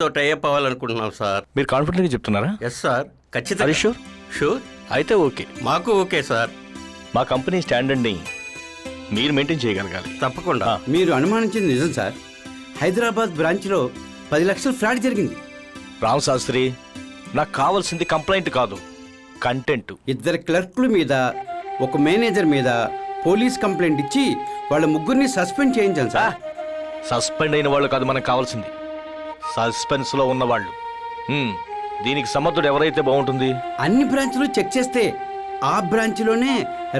Tie up అవ్వాలనుకుంటున్నాం sir. మీరు కాన్ఫిడెంట్గా చెప్తున్నారా? ఎస్ సార్, ఖచ్చితంగా. షూర్? షూర్. అయితే ఓకే. మాకు ఓకే సార్. మా కంపెనీ స్టాండర్డ్ని మీరు మెయింటైన్ చేయగలగాలి. తప్పకుండా. మీరు అనుమానించింది నిజం సార్. హైదరాబాద్ బ్రాంచ్లో 10 లక్షల ఫ్రాడ్ జరిగింది. రామ్ శాస్త్రి, నాకు కావాల్సింది కంప్లైంట్ కాదు, కంటెంట్. 2 క్లర్కుల మీద, ఒక మేనేజర్ మీద పోలీస్ కంప్లైంట్ ఇచ్చి వాళ్ళ ముగ్గురిని సస్పెండ్ చేయించాను సార్. సస్పెండ్ అయిన వాళ్ళు కాదు మనకు కావాల్సింది, సస్పెన్స్లో ఉన్నవాళ్ళు. దీనికి సమర్థుడు ఎవరైతే బాగుంటుంది? అన్ని బ్రాంచ్లు చెక్ చేస్తే ఆ బ్రాంచ్లోనే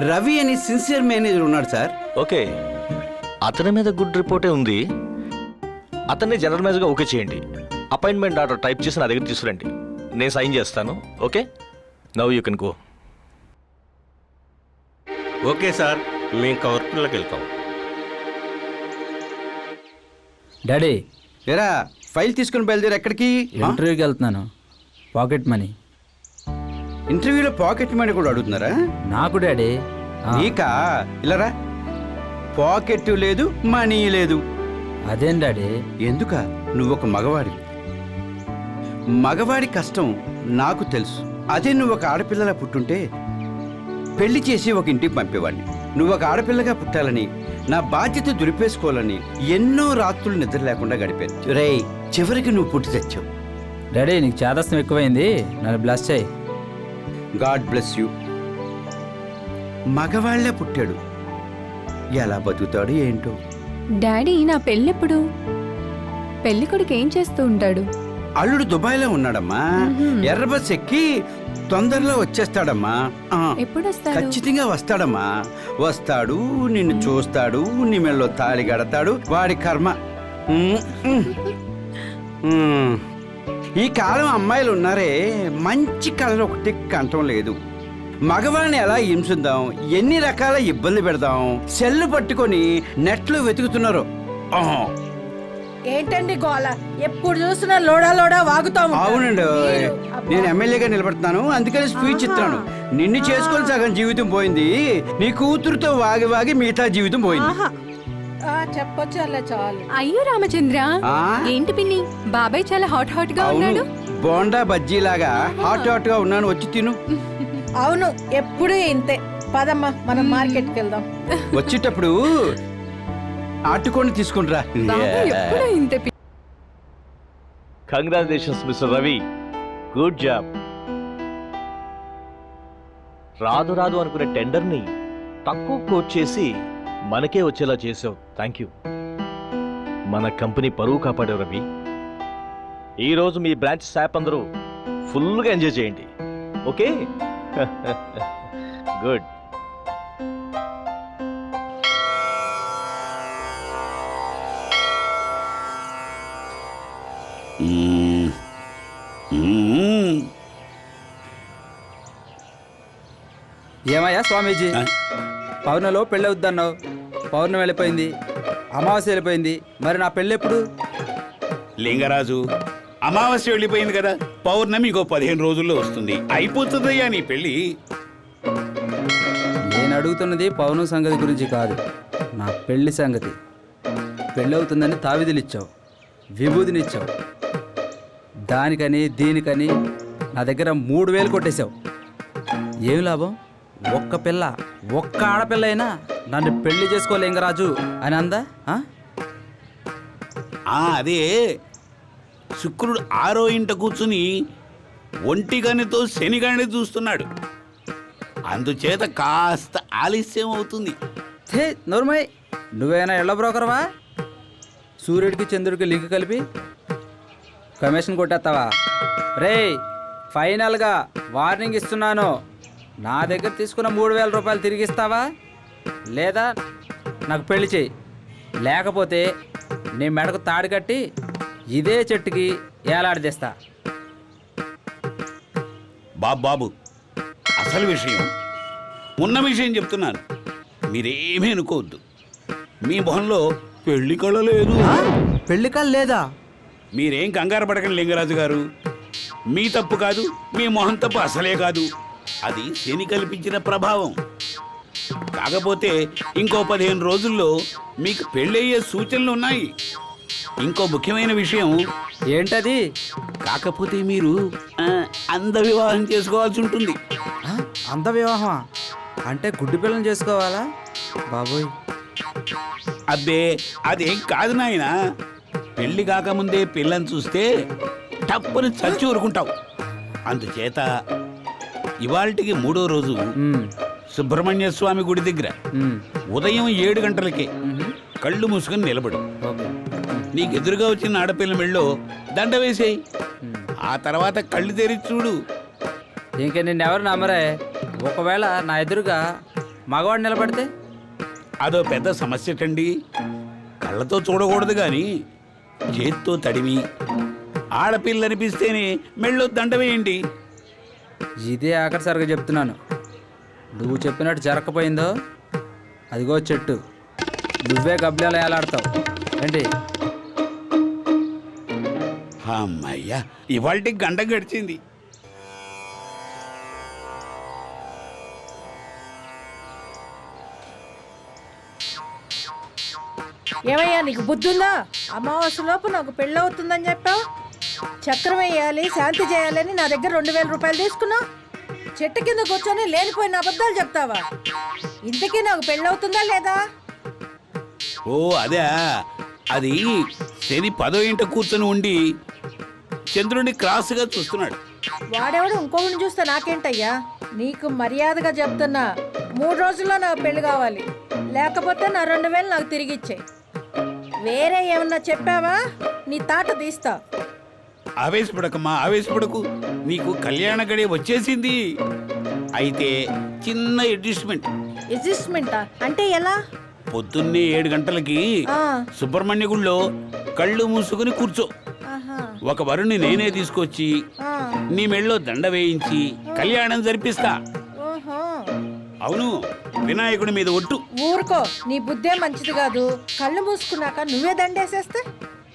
రవి అని సిన్సియర్ మేనేజర్ ఉన్నాడు సార్. ఓకే, అతని మీద గుడ్ రిపోర్టే ఉంది. అతన్ని జనరల్ మేనేజర్గా ఓకే చేయండి. అపాయింట్మెంట్ ఆర్డర్ టైప్ చేసి నా దగ్గర తీసుకురండి, నేను సైన్ చేస్తాను. Okay, now you can go. Okay sir, మేము కవర్పుల్లోకి వెళ్తాం. డాడీ, ఏరా ఫైల్ తీసుకుని బయలుదేరి ఎక్కడికి? ఇంటర్వ్యూకి వెళ్తున్నాను. Pocket money. ఇంటర్వ్యూలో పాకెట్ మనీ కూడా అడుగుతున్నారా? నాకు డాడీ. నీకా? ఇలారా, పాకెట్ లేదు, మనీ లేదు. అదేం డాడీ? ఎందుక? నువ్వు ఒక మగవాడి. మగవాడి కష్టం నాకు తెలుసు. అదే నువ్వు ఒక ఆడపిల్లలా పుట్టుంటే పెళ్లి చేసి ఒక ఇంటికి పంపేవాడిని. నువ్వు ఒక ఆడపిల్లగా పుట్టాలని, నా బాధ్యత దురిపేసుకోవాలని ఎన్నో రాత్రులు నిద్ర లేకుండా గడిపాను. రేయ్, చివరికి నువ్వు పుట్టి తెచ్చావు. డాడీ, నీకు చేదస్తం ఎక్కువైంది, నన్ను బ్లెస్ చేయి. God bless you. మగవాళ్లే పుట్టాడు, ఎలా బతుకుతాడు ఏంటో. డాడీ, నా పెళ్ళెప్పుడు? పెళ్లి కొడుకు ఏం చేస్తూ ఉంటాడు? అల్లుడు దుబాయ్లో ఉన్నాడమ్మా. ఎర్ర బస్ ఎక్కి తొందరలో వచ్చేస్తాడమ్మా. ఎప్పుడు వస్తాడు? ఖచ్చితంగా వస్తాడమ్మా. వస్తాడు, నిన్ను చూస్తాడు, నీ మెళ్ళో తాళి గడతాడు. వాడి కర్మ. ఈ కాలం అమ్మాయిలు ఉన్నారే, మంచి కలర్ ఒకటి కంటం లేదు. మగవాళ్ళని ఎలా హింసిద్దాం, ఎన్ని రకాల ఇబ్బంది పెడదాం, సెల్లు పట్టుకొని నెట్లో వెతుకుతున్నారు. ఏంటండి గోల? ఎప్పుడు చూసినా లోడా లోడా వాగుతాము. అవునండి, నేను ఎమ్మెల్యేగా నిలబడుతున్నాను, అందుకని స్పీచ్ ఇస్తున్నాను. నిన్ను చేసుకొని సగం జీవితం పోయింది, నీ కూతురుతో వాగి వాగి మిగతా జీవితం పోయింది. చెప్పొచ్చు అలా చాలు. అయ్యో రామచంద్ర, ఏంటి పిన్ని, బాబాయ్ చాలా హాట్ హాట్ గా ఉన్నాడు. బోండా బజ్జీలాగా హాట్ హాట్ గా ఉన్నాను, వచ్చి తిను. అవును, ఎప్పుడు ఇంతే. పదమ్మా, మనం మార్కెట్కి వెళ్దాం. వచ్చేటప్పుడు ఆటుకొని తీసుకుంటరా. బాబాయ్ ఎప్పుడూ ఇంతే. Congratulations mister Ravi, good job. రాదు రాదు అనుకునే టెండర్ని తక్కువ కోట్ చేసి మనకే వచ్చేలా చేసావు. Thank you. మన కంపెనీ పరువు కాపాడావు రవి. ఈరోజు మీ బ్రాంచ్ స్టాఫ్ అందరూ ఫుల్గా ఎంజాయ్ చేయండి. Okay, good. ఏమయ్యా స్వామీజీ, పౌర్ణలో పెళ్ళి అవుద్దన్నావు. పౌర్ణమి వెళ్ళిపోయింది, అమావాస్య వెళ్ళిపోయింది, మరి నా పెళ్ళి ఎప్పుడు? లింగరాజు, అమావాస్య వెళ్ళిపోయింది కదా, పౌర్ణమి ఇంకో 15 రోజుల్లో వస్తుంది. అయిపోతుందయ్యా నీ పెళ్ళి. నేను అడుగుతున్నది పౌర్ణమి సంగతి గురించి కాదు, నా పెళ్లి సంగతి. పెళ్ళి అవుతుందని తావిధులిచ్చావు, విభూతినిచ్చావు. దానికని దీనికని నా దగ్గర 3000 కొట్టేశావు. ఏం లాభం? ఒక్క పిల్ల, ఒక్క ఆడపిల్ల అయినా నన్ను పెళ్లి చేసుకో లింగరాజు అని అందా? అదే శుక్రుడు 6వ ఇంట కూర్చుని ఒంటిగనితో శనిగాని చూస్తున్నాడు, అందుచేత కాస్త ఆలస్యం అవుతుంది. థే నోర్మయ్, నువ్వేనా ఎళ్ళ బ్రోకర్వా? సూర్యుడికి చంద్రుడికి లింక్ కలిపి కమిషన్ కొట్టేస్తావా? రే, ఫైనల్గా వార్నింగ్ ఇస్తున్నాను, నా దగ్గర తీసుకున్న 3000 రూపాయలు తిరిగిస్తావా, లేదా నాకు పెళ్లి చేయి. లేకపోతే నీ మెడకు తాడు కట్టి ఇదే చెట్టుకి ఏలాడదీస్తా. బాబు, అసలు విషయం, ఉన్న విషయం చెప్తున్నాను, మీరేమీ అనుకోవద్దు. మీ మొహంలో పెళ్లి కళ లేదు. పెళ్లి కళ లేదా? మీరేం కంగారు పడకండి లింగరాజు గారు, మీ తప్పు కాదు, మీ మొహం తప్పు అసలే కాదు. అది శని కల్పించిన ప్రభావం. కాకపోతే ఇంకో 15 రోజుల్లో మీకు పెళ్ళయ్యే సూచనలు ఉన్నాయి. ఇంకో ముఖ్యమైన విషయం, ఏంటది? కాకపోతే మీరు అంద వివాహం చేసుకోవాల్సి ఉంటుంది. ఆ, అంత వివాహమా? అంటే గుడ్డి పిల్లని చేసుకోవాలా బాబోయ్? అబ్బే అదేం కాదు నాయన. పెళ్లి కాకముందే పిల్లని చూస్తే తప్పని చచ్చి ఊరుకుంటావు. అందుచేత ఇవాళకి 3వ రోజు ఉమ్, సుబ్రహ్మణ్య స్వామి గుడి దగ్గర ఉమ్, ఉదయం 7 గంటలకే ఉమ్, కళ్ళు మూసుకొని నిలబడు. ఓకే. నీకెదురుగా వచ్చిన ఆడపిల్ల మెళ్ళో దండ వేసేయి. ఉమ్. ఆ తర్వాత కళ్ళు తెరిచి చూడు. ఇంక నిన్నెవరు నమ్మరే? ఒకవేళ నా ఎదురుగా మగవాడు నిలబడితే? అదో పెద్ద సమస్యటండి. కళ్ళతో చూడకూడదు గాని చేత్తో తడిమి ఆడపిల్ల అనిపిస్తేనే మెళ్ళో దండ వేయండి. ఇదే ఆఖరిసరిగా చెప్తున్నాను. నువ్వు చెప్పినట్టు జరగకపోయిందో అదిగో చెట్టు, నువ్వే గబ్బిలాలు ఏలాడతావు ఏంటి? అమ్మయ్యా, ఇవాళకి గంట గడిచింది. ఏమయ్యా నీకు బుద్ధుందా? అమావాస్య లోపు నాకు పెళ్ళవుతుందని చెప్పావు. చక్రం వేయాలి, శాంతి చేయాలని నా దగ్గర 2000 రూపాయలు తీసుకున్నావు. చెట్టు కింద కూర్చొని లేనిపోయిన అబద్ధాలు చెప్తావా? ఇంతకీ నాకు పెళ్ళవుతుందా లేదా? ఓ అదే, అది శని 10వ ఇంట కూర్చొని ఉండి చంద్రుడిని క్రాస్గా చూస్తున్నాడు. వాడెవడు ఇంకొకరిని చూస్తే నాకేంటయ్యా? నీకు మర్యాదగా చెప్తున్నా, 3 రోజుల్లో నాకు పెళ్లి కావాలి, లేకపోతే నా 2000 నాకు తిరిగి ఇచ్చేయి. వేరే ఏమన్నా చెప్పావా నీ తాట తీస్తా. ఆవేశపడకమ్మా, ఆవేశపడకు. నీకు కళ్యాణ గడి వచ్చేసింది. అయితే చిన్న అడ్జస్ట్మెంట్. అడ్జస్ట్మెంటా అంటే ఎలా? పొద్దున్నే 7 గంటలకి ఆ, సుబ్రహ్మణ్య గుళ్ళో కళ్ళు మూసుకుని కూర్చో. ఆహా, ఒక వరుణ్ణి నేనే తీసుకొచ్చి ఆ, నీ మెళ్ళో దండ వేయించి కళ్యాణం జరిపిస్తా. ఓహో. అవును, వినాయకుడి మీద ఒట్టు. ఊరుకో, నీ బుద్ధే మంచిది కాదు. కళ్ళు మూసుకున్నాక నువ్వే దండేసేస్తే?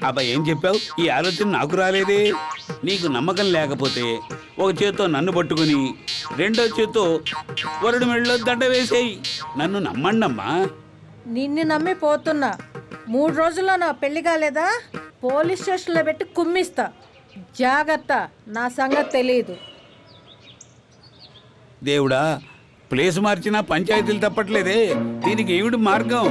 అబ్బా ఏం చెప్పావు? ఈ ఆలోచన నాకు రాలేదే. నీకు నమ్మకం లేకపోతే ఒక చేత్తో నన్ను పట్టుకుని రెండో చేత్తో వరుడి మెళ్ళలో దండ వేసేయి. నన్ను నమ్మండమ్మా. నిన్ను నమ్మి పోతున్నా. 3 రోజుల్లో నా పెళ్లి కాలేదా? పోలీస్ స్టేషన్లో పెట్టి కుమ్మిస్తా. జాగ్రత్త, నా సంగతి తెలియదు. దేవుడా, ప్లేస్ మార్చినా పంచాయతీలు తప్పట్లేదే. దీనికి ఏమిటి మార్గం?